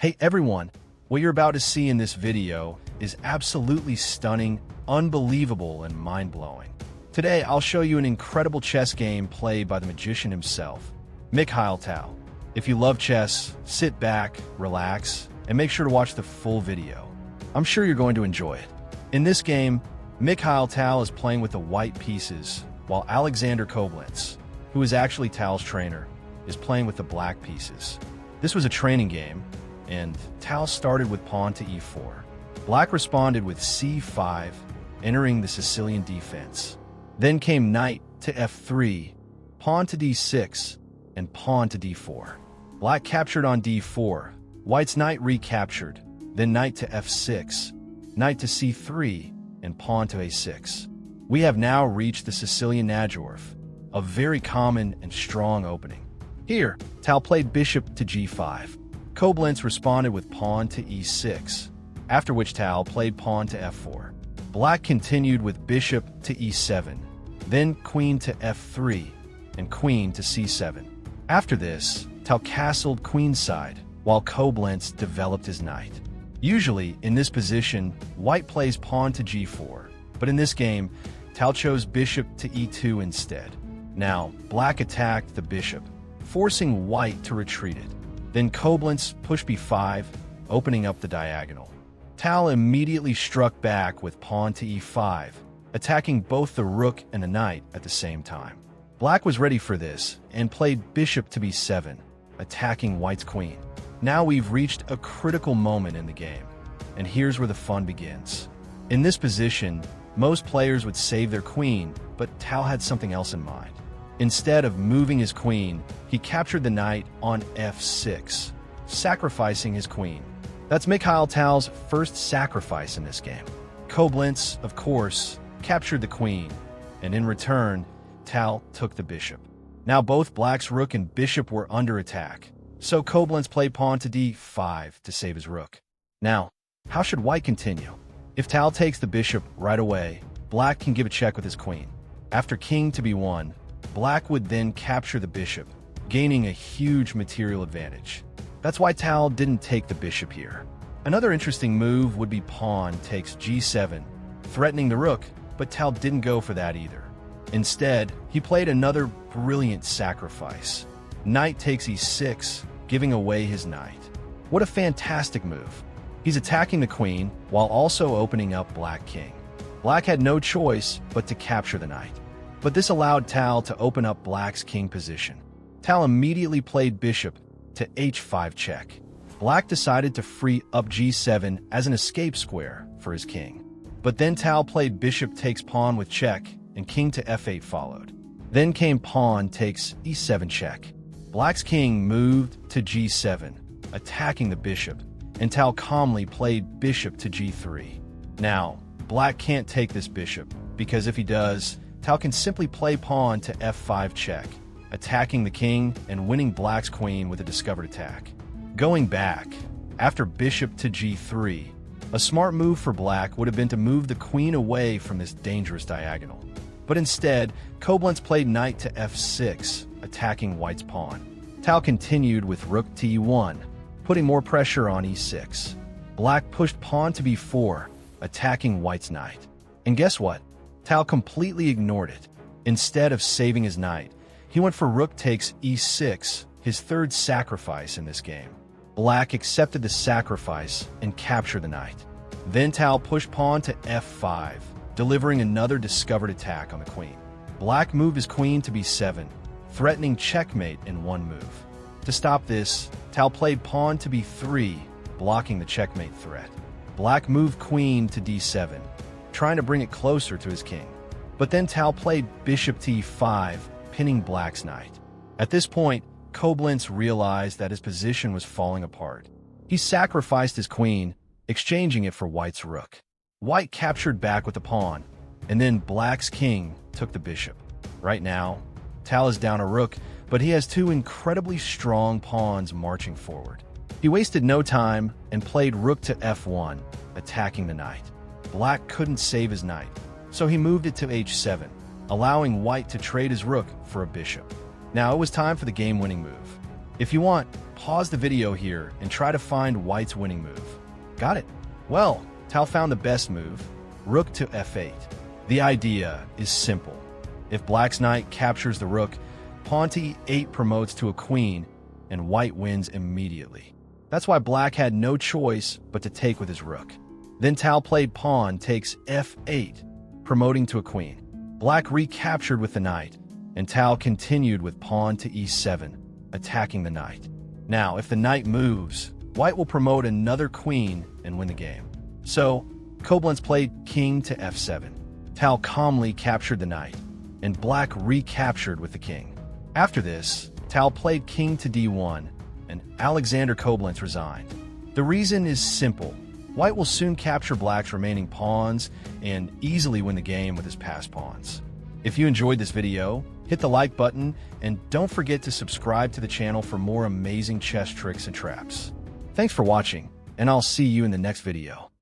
Hey everyone, what you're about to see in this video is absolutely stunning, unbelievable, and mind-blowing. Today, I'll show you an incredible chess game played by the magician himself, Mikhail Tal. If you love chess, sit back, relax, and make sure to watch the full video. I'm sure you're going to enjoy it. In this game, Mikhail Tal is playing with the white pieces, while Alexander Koblenz, who is actually Tal's trainer, is playing with the black pieces. This was a training game, and Tal started with pawn to e4. Black responded with c5, entering the Sicilian defense. Then came knight to f3, pawn to d6, and pawn to d4. Black captured on d4, white's knight recaptured, then knight to f6, knight to c3, and pawn to a6. We have now reached the Sicilian Najdorf, a very common and strong opening. Here, Tal played bishop to g5. Koblenz responded with pawn to e6, after which Tal played pawn to f4. Black continued with bishop to e7, then queen to f3, and queen to c7. After this, Tal castled queenside, while Koblenz developed his knight. Usually, in this position, white plays pawn to g4, but in this game, Tal chose bishop to e2 instead. Now, black attacked the bishop, forcing white to retreat it. Then Koblenz pushed b5, opening up the diagonal. Tal immediately struck back with pawn to e5, attacking both the rook and the knight at the same time. Black was ready for this and played bishop to b7, attacking white's queen. Now we've reached a critical moment in the game, and here's where the fun begins. In this position, most players would save their queen, but Tal had something else in mind. Instead of moving his queen, he captured the knight on f6, sacrificing his queen. That's Mikhail Tal's first sacrifice in this game. Koblenz, of course, captured the queen, and in return, Tal took the bishop. Now both black's rook and bishop were under attack, so Koblenz played pawn to d5 to save his rook. Now, how should white continue? If Tal takes the bishop right away, black can give a check with his queen. After king to b1, black would then capture the bishop, gaining a huge material advantage. That's why Tal didn't take the bishop here. Another interesting move would be pawn takes g7, threatening the rook, but Tal didn't go for that either. Instead, he played another brilliant sacrifice. Knight takes e6, giving away his knight. What a fantastic move. He's attacking the queen while also opening up black king. Black had no choice but to capture the knight. But this allowed Tal to open up black's king position. Tal immediately played bishop to h5 check. Black decided to free up g7 as an escape square for his king. But then Tal played bishop takes pawn with check, and king to f8 followed. Then came pawn takes e7 check. Black's king moved to g7, attacking the bishop, and Tal calmly played bishop to g3. Now, black can't take this bishop, because if he does, Tal can simply play pawn to f5 check, attacking the king and winning black's queen with a discovered attack. Going back, after bishop to g3, a smart move for black would have been to move the queen away from this dangerous diagonal. But instead, Koblenz played knight to f6, attacking white's pawn. Tal continued with rook to e1, putting more pressure on e6. Black pushed pawn to b4, attacking white's knight. And guess what? Tal completely ignored it. Instead of saving his knight, he went for rook takes e6, his third sacrifice in this game. Black accepted the sacrifice and captured the knight. Then Tal pushed pawn to f5, delivering another discovered attack on the queen. Black moved his queen to b7, threatening checkmate in one move. To stop this, Tal played pawn to b3, blocking the checkmate threat. Black moved queen to d7, trying to bring it closer to his king. But then Tal played bishop to e5, pinning black's knight. At this point, Koblenz realized that his position was falling apart. He sacrificed his queen, exchanging it for white's rook. White captured back with the pawn, and then black's king took the bishop. Right now, Tal is down a rook, but he has two incredibly strong pawns marching forward. He wasted no time and played rook to f1, attacking the knight. Black couldn't save his knight, so he moved it to h7, allowing white to trade his rook for a bishop. Now it was time for the game-winning move. If you want, pause the video here and try to find white's winning move. Got it? Well, Tal found the best move, rook to f8. The idea is simple. If black's knight captures the rook, pawn to e8 promotes to a queen, and white wins immediately. That's why black had no choice but to take with his rook. Then Tal played pawn takes f8, promoting to a queen. Black recaptured with the knight, and Tal continued with pawn to e7, attacking the knight. Now, if the knight moves, white will promote another queen and win the game. So, Koblenz played king to f7. Tal calmly captured the knight, and black recaptured with the king. After this, Tal played king to d1, and Alexander Koblenz resigned. The reason is simple. White will soon capture black's remaining pawns and easily win the game with his passed pawns. If you enjoyed this video, hit the like button and don't forget to subscribe to the channel for more amazing chess tricks and traps. Thanks for watching, and I'll see you in the next video.